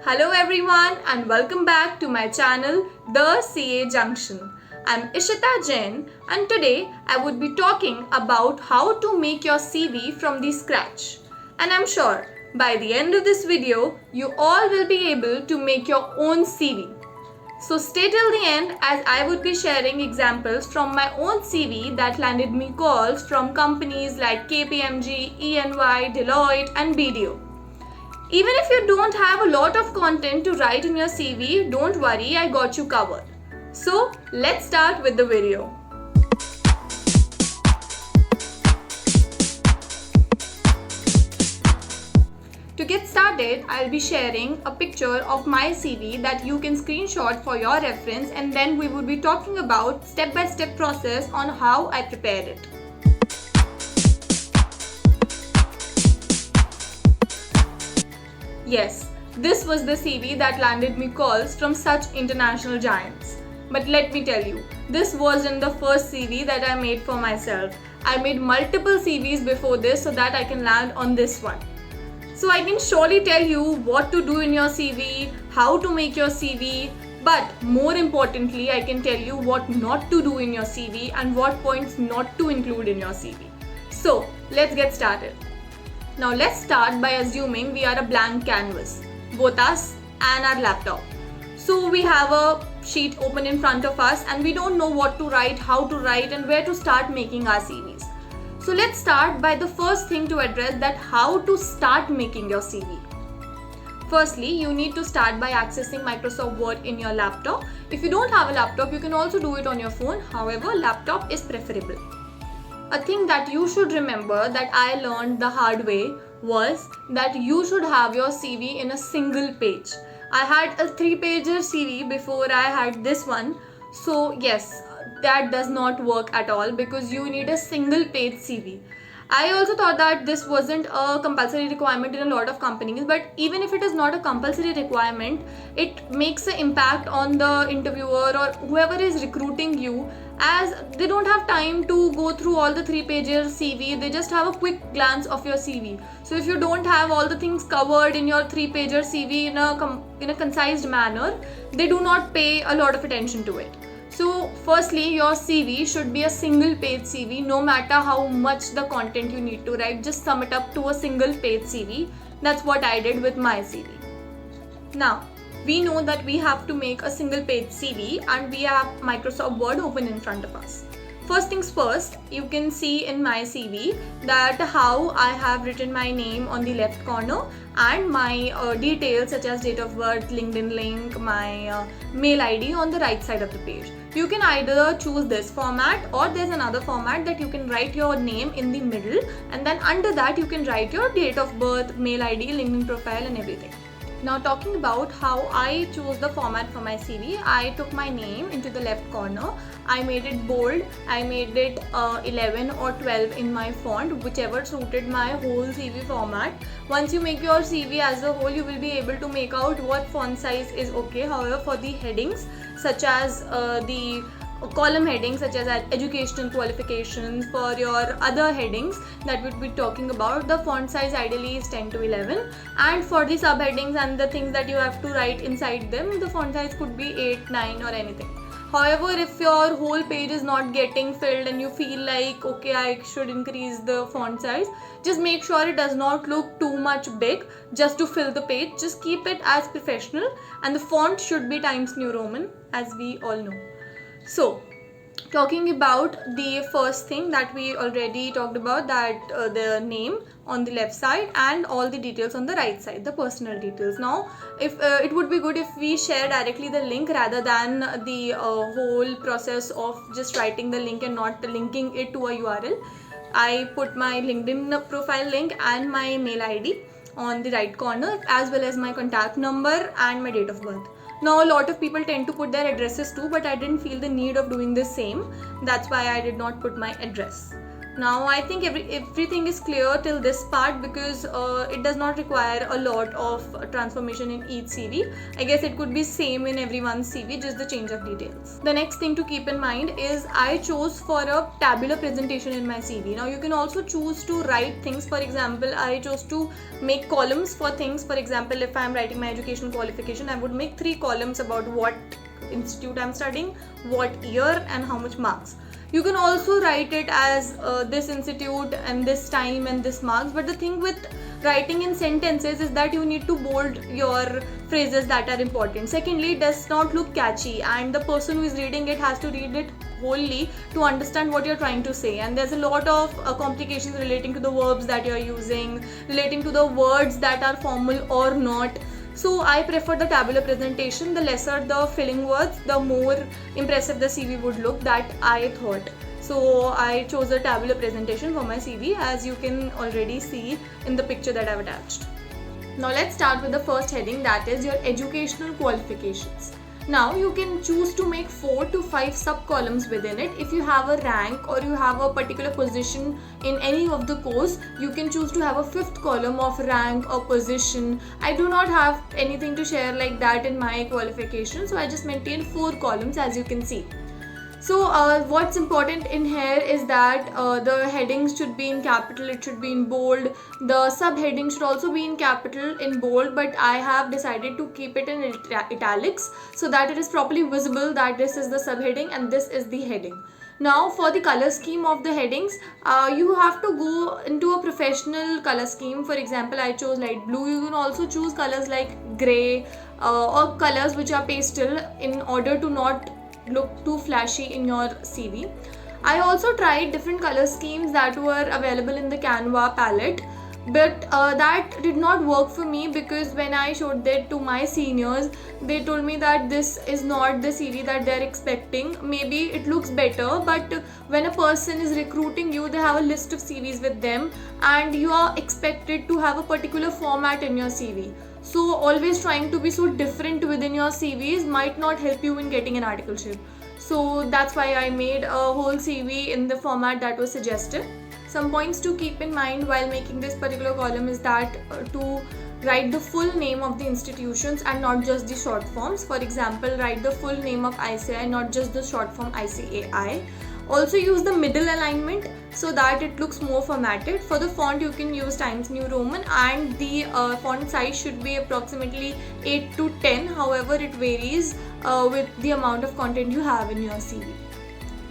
Hello everyone and welcome back to my channel The CA Junction. I'm Ishita Jain and today I would be talking about how to make your CV from the scratch. And I'm sure by the end of this video you all will be able to make your own CV. So stay till the end as I would be sharing examples from my own CV that landed me calls from companies like KPMG, EY, Deloitte and BDO. Even if you don't have a lot of content to write in your CV, don't worry, I got you covered. So let's start with the video. To get started, I'll be sharing a picture of my CV that you can screenshot for your reference, and then we would be talking about step-by-step process on how I prepared it. Yes, this was the CV that landed me calls from such international giants. But let me tell you, this wasn't the first CV that I made for myself. I made multiple CVs before this so that I can land on this one. So I can surely tell you what to do in your CV, how to make your CV, but more importantly, I can tell you what not to do in your CV and what points not to include in your CV. So let's get started. Now let's start by assuming we are a blank canvas, both us and our laptop. So we have a sheet open in front of us and we don't know what to write, how to write and where to start making our CVs. So let's start by the first thing to address, that how to start making your CV. Firstly, you need to start by accessing Microsoft Word in your laptop. If you don't have a laptop, you can also do it on your phone. However, laptop is preferable. A thing that you should remember that I learned the hard way was that you should have your CV in a single page. I had a 3-pager CV before I had this one. So yes, that does not work at all because you need a single page CV. I also thought that this wasn't a compulsory requirement in a lot of companies, but even if it is not a compulsory requirement, it makes an impact on the interviewer or whoever is recruiting you, as they don't have time to go through all the 3-pager CV. They just have a quick glance of your CV. So if you don't have all the things covered in your 3-pager CV in a concise manner, they do not pay a lot of attention to it. So firstly, your CV should be a single page CV. No matter how much the content you need to write, just sum it up to a single page CV. That's what I did with my CV. Now, we know that we have to make a single page CV and we have Microsoft Word open in front of us. First things first, you can see in my CV that how I have written my name on the left corner and my details such as date of birth, LinkedIn link, my mail ID on the right side of the page. You can either choose this format or there's another format that you can write your name in the middle and then under that you can write your date of birth, mail ID, LinkedIn profile and everything. Now talking about how I chose the format for my CV, I took my name into the left corner. I made it bold. I made it 11 or 12 in my font, whichever suited my whole CV format. Once you make your CV as a whole, you will be able to make out what font size is okay. However, for the headings such as the column headings such as educational qualifications, for your other headings that we'd be talking about, the font size ideally is 10 to 11, and for the subheadings and the things that you have to write inside them, the font size could be 8, 9 or anything. However, if your whole page is not getting filled and you feel like okay, I should increase the font size, just make sure it does not look too much big just to fill the page. Just keep it as professional and the font should be Times New Roman, as we all know. So talking about the first thing that we already talked about, that the name on the left side and all the details on the right side, the personal details. Now if it would be good if we share directly the link rather than the whole process of just writing the link and not linking it to a URL. I put my LinkedIn profile link and my mail ID on the right corner, as well as my contact number and my date of birth. Now a lot of people tend to put their addresses too, but I didn't feel the need of doing the same. That's why I did not put my address. Now I think everything is clear till this part, because it does not require a lot of transformation in each CV. I guess it could be same in everyone's CV, just the change of details. The next thing to keep in mind is I chose for a tabular presentation in my CV. Now you can also choose to write things. For example, I chose to make columns for things. For example, if I am writing my education qualification, I would make 3 columns about what institute I'm studying, what year, and how much marks. You can also write it as this institute and this time and this marks, but the thing with writing in sentences is that you need to bold your phrases that are important. Secondly, it does not look catchy, and the person who is reading it has to read it wholly to understand what you're trying to say. And there's a lot of complications relating to the verbs that you're using, relating to the words that are formal or not. So I prefer the tabular presentation. The lesser the filling words, the more impressive the CV would look, that I thought. So I chose a tabular presentation for my CV, as you can already see in the picture that I've attached. Now let's start with the first heading, that is your educational qualifications. Now you can choose to make 4 to 5 sub-columns within it. If you have a rank or you have a particular position in any of the course, you can choose to have a 5th column of rank or position. I do not have anything to share like that in my qualification, so I just maintained 4 columns, as you can see. So what's important in here is that the headings should be in capital, it should be in bold. The subheading should also be in capital, in bold, but I have decided to keep it in italics so that it is properly visible that this is the subheading and this is the heading. Now for the color scheme of the headings, you have to go into a professional color scheme. For example, I chose light blue. You can also choose colors like grey or colors which are pastel in order to not look too flashy in your CV. I also tried different color schemes that were available in the Canva palette, but that did not work for me, because when I showed that to my seniors, they told me that this is not the CV that they're expecting. Maybe it looks better, but when a person is recruiting you, they have a list of CVs with them and you are expected to have a particular format in your CV. So always trying to be so different within your CVs might not help you in getting an articleship. So that's why I made a whole CV in the format that was suggested. Some points to keep in mind while making this particular column is that to write the full name of the institutions and not just the short forms. For example, write the full name of ICAI, not just the short form ICAI. Also use the middle alignment so that it looks more formatted. For the font, you can use Times New Roman, and the font size should be approximately 8 to 10. However, it varies with the amount of content you have in your CV.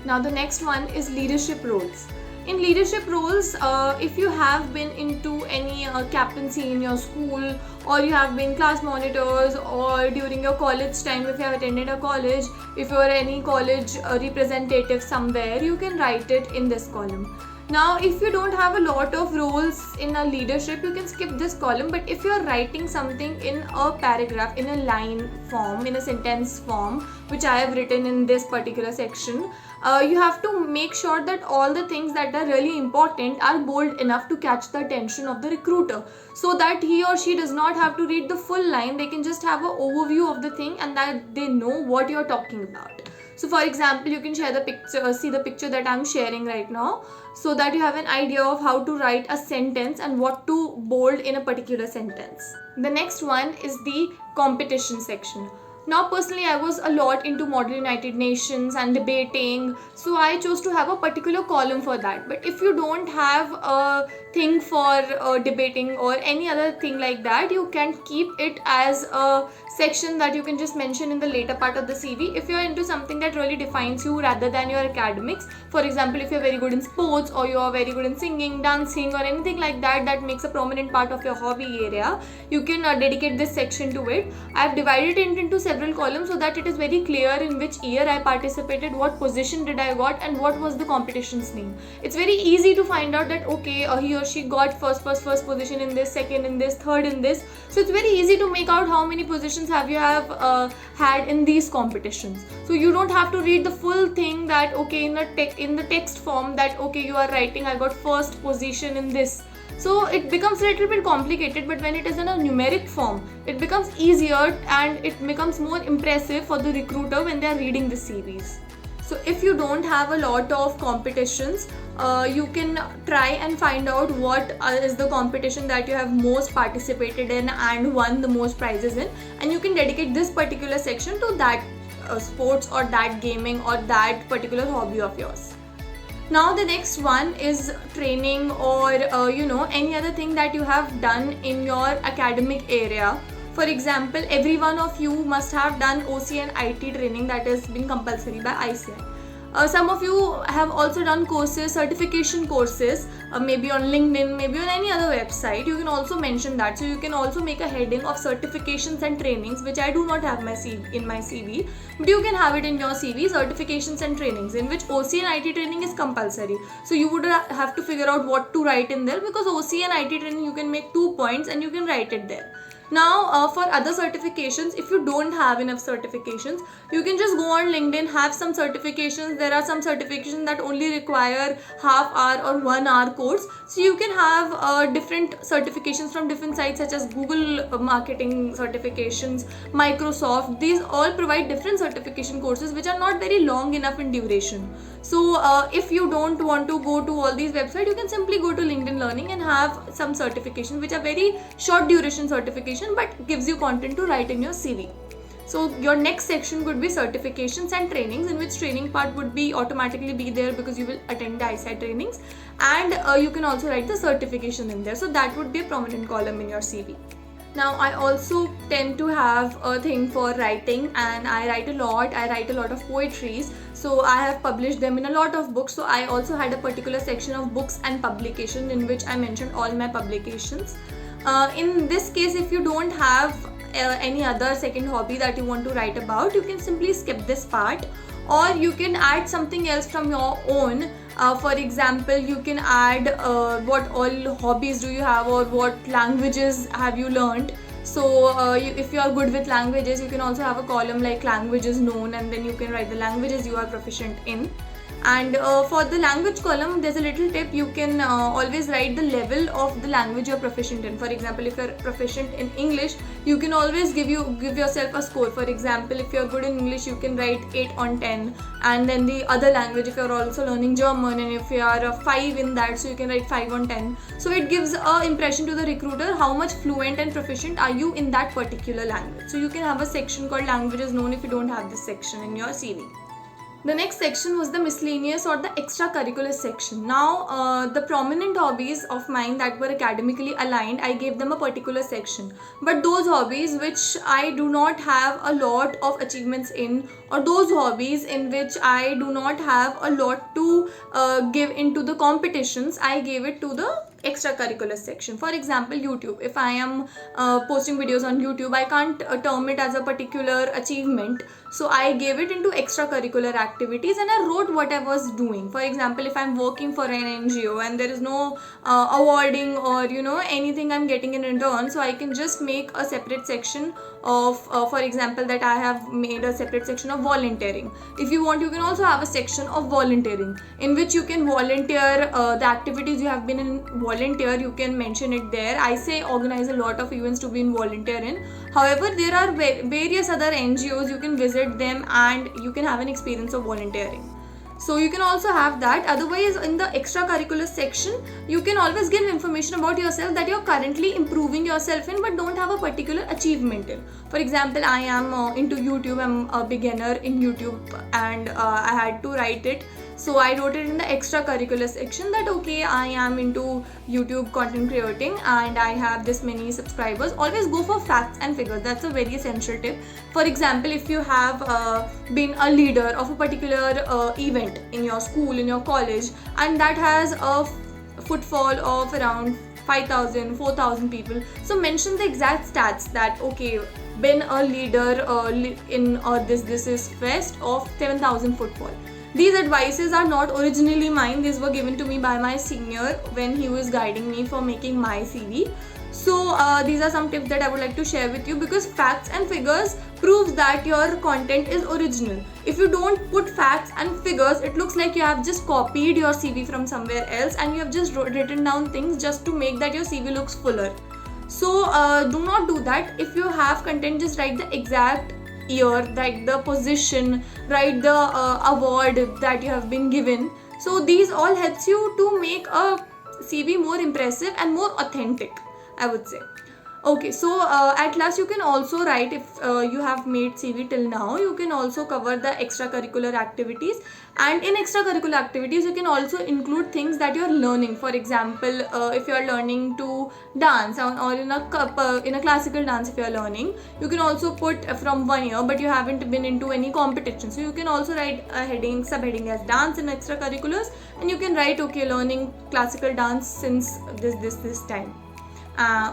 Now the next one is leadership roles. In leadership roles, if you have been into any captaincy in your school, or you have been class monitors, or during your college time, if you have attended a college, if you are any college representative somewhere, you can write it in this column. Now if you don't have a lot of roles in a leadership, you can skip this column, but if you are writing something in a paragraph, in a line form, in a sentence form, which I have written in this particular section, you have to make sure that all the things that are really important are bold enough to catch the attention of the recruiter, so that he or she does not have to read the full line. They can just have an overview of the thing and that they know what you're talking about. So for example, you can share the picture, see the picture that I'm sharing right now, so that you have an idea of how to write a sentence and what to bold in a particular sentence. The next one is the competition section. Now personally, I was a lot into Model United Nations and debating, so I chose to have a particular column for that. But if you don't have a thing for debating or any other thing like that, you can keep it as a section that you can just mention in the later part of the CV if you're into something that really defines you rather than your academics. For example, if you're very good in sports, or you're very good in singing, dancing, or anything like that that makes a prominent part of your hobby area, you can dedicate this section to it. I've divided it into several columns so that it is very clear in which year I participated, what position did I got, and what was the competition's name. It's very easy to find out that okay, he or she got first position in this, second in this, third in this. So it's very easy to make out how many positions have you had in these competitions. So you don't have to read the full thing that okay, in the text form that okay, you are writing I got first position in this. So it becomes a little bit complicated, but when it is in a numeric form, it becomes easier and it becomes more impressive for the recruiter when they are reading the CVs. So if you don't have a lot of competitions, you can try and find out what is the competition that you have most participated in and won the most prizes in, and you can dedicate this particular section to that sports or that gaming or that particular hobby of yours. Now the next one is training or any other thing that you have done in your academic area. For example, every one of you must have done OC and IT training that has been compulsory by ICI. Some of you have also done courses, certification courses, maybe on LinkedIn, maybe on any other website. You can also mention that. So you can also make a heading of certifications and trainings, which I do not have in my CV, but you can have it in your CV, certifications and trainings, in which OC and IT training is compulsory. So you would have to figure out what to write in there, because OC and IT training you can make 2 points and you can write it there. Now for other certifications, if you don't have enough certifications, you can just go on LinkedIn, have some certifications. There are some certifications that only require half hour or 1 hour course. So you can have different certifications from different sites, such as Google marketing certifications, Microsoft. These all provide different certification courses which are not very long enough in duration. So if you don't want to go to all these websites, you can simply go to LinkedIn Learning and have some certifications which are very short duration certification but gives you content to write in your CV. So your next section could be certifications and trainings, in which training part would be automatically be there because you will attend the ICI trainings, and you can also write the certification in there. So that would be a prominent column in your CV. Now I also tend to have a thing for writing, and I write a lot. I write a lot of poetries, so I have published them in a lot of books. So I also had a particular section of books and publication in which I mentioned all my publications. In this case, if you don't have any other second hobby that you want to write about, you can simply skip this part, or you can add something else from your own. For example, you can add what all hobbies do you have, or what languages have you learned. So if you are good with languages, you can also have a column like languages known, and then you can write the languages you are proficient in. And for the language column, there's a little tip. You can always write the level of the language you're proficient in. For example, if you're proficient in English, you can always give yourself a score. For example, if you're good in English, you can write 8 on 10. And then the other language, if you're also learning German, and if you are a 5 in that, so you can write 5 on 10. So it gives an impression to the recruiter how much fluent and proficient are you in that particular language. So you can have a section called languages known if you don't have this section in your CV. The next section was the miscellaneous or the extracurricular section. Now, the prominent hobbies of mine that were academically aligned, I gave them a particular section. But those hobbies which I do not have a lot of achievements in, or those hobbies in which I do not have a lot to give into the competitions, I gave it to the extracurricular section. For example, YouTube. If I am posting videos on YouTube, I can't term it as a particular achievement, so I gave it into extracurricular activities, and I wrote what I was doing. For example, if I'm working for an NGO and there is no awarding or anything I'm getting in return, so I can just make a separate section of for example, that I have made a separate section of volunteering. If you want, you can also have a section of volunteering, in which you can volunteer the activities you have been in. Volunteer, you can mention it there. I say organize a lot of events to be in volunteer in. However, there are various other NGOs, you can visit them and you can have an experience of volunteering. So you can also have that. Otherwise, in the extracurricular section, you can always give information about yourself that you're currently improving yourself in but don't have a particular achievement in. For example, I am into YouTube. I'm a beginner in YouTube, and I had to write it. So I wrote it in the extracurricular section that okay, I am into YouTube content creating and I have this many subscribers. Always go for facts and figures. That's a very essential tip. For example, if you have been a leader of a particular event in your school, in your college, and that has a footfall of around 5,000, 4,000 people. So mention the exact stats that okay, been a leader in this is fest of 7,000 footfall. These advices are not originally mine. These were given to me by my senior when he was guiding me for making my CV. So these are some tips that I would like to share with you, because facts and figures proves that your content is original. If you don't put facts and figures, it looks like you have just copied your CV from somewhere else and you have just written down things just to make that your CV looks fuller. So do not do that. If you have content, just write the exact year, write the position, write the award that you have been given. So these all helps you to make a CV more impressive and more authentic, I would say. Okay, so at last you can also write, if you have made CV till now, you can also cover the extracurricular activities, and in extracurricular activities you can also include things that you are learning. For example, if you are learning to dance, or in a classical dance if you are learning, you can also put from 1 year but you haven't been into any competition, so you can also write a heading, subheading as dance in extracurriculars, and you can write, okay, learning classical dance since this time.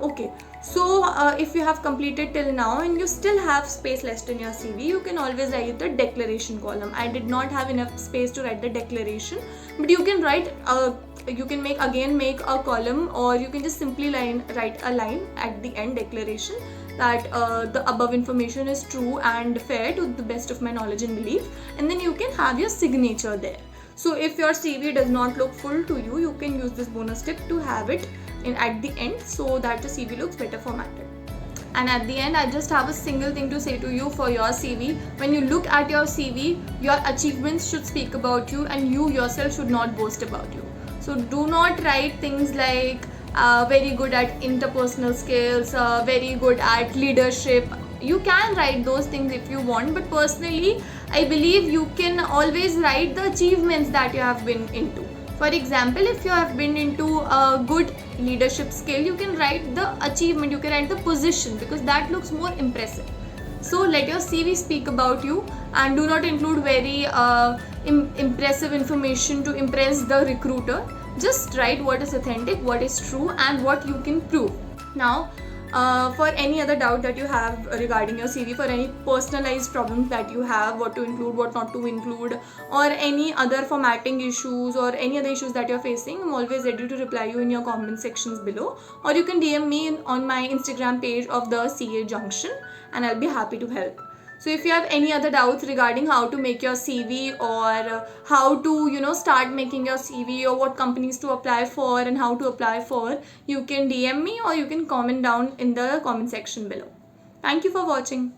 Okay, so if you have completed till now and you still have space left in your CV, you can always write the declaration column. I did not have enough space to write the declaration, but you can write you can make a column, or you can just simply write a line at the end, declaration, that the above information is true and fair to the best of my knowledge and belief, and then you can have your signature there. So if your CV does not look full to you, you can use this bonus tip to have it at the end, so that the CV looks better formatted. And at the end, I just have a single thing to say to you for your CV. When you look at your CV, your achievements should speak about you, and you yourself should not boast about you. So do not write things like very good at interpersonal skills, very good at leadership. You can write those things if you want, but personally I believe you can always write the achievements that you have been into. For example, if you have been into a good leadership skill, you can write the achievement, you can write the position, because that looks more impressive. So let your CV speak about you, and do not include very impressive information to impress the recruiter. Just write what is authentic, what is true, and what you can prove. Now, for any other doubt that you have regarding your CV, for any personalized problems that you have, what to include, what not to include, or any other formatting issues or any other issues that you're facing, I'm always ready to reply you in your comment sections below, or you can DM me on my Instagram page of the CA Junction, and I'll be happy to help. So if you have any other doubts regarding how to make your CV, or how to start making your CV, or what companies to apply for and how to apply for, you can DM me or you can comment down in the comment section below. Thank you for watching.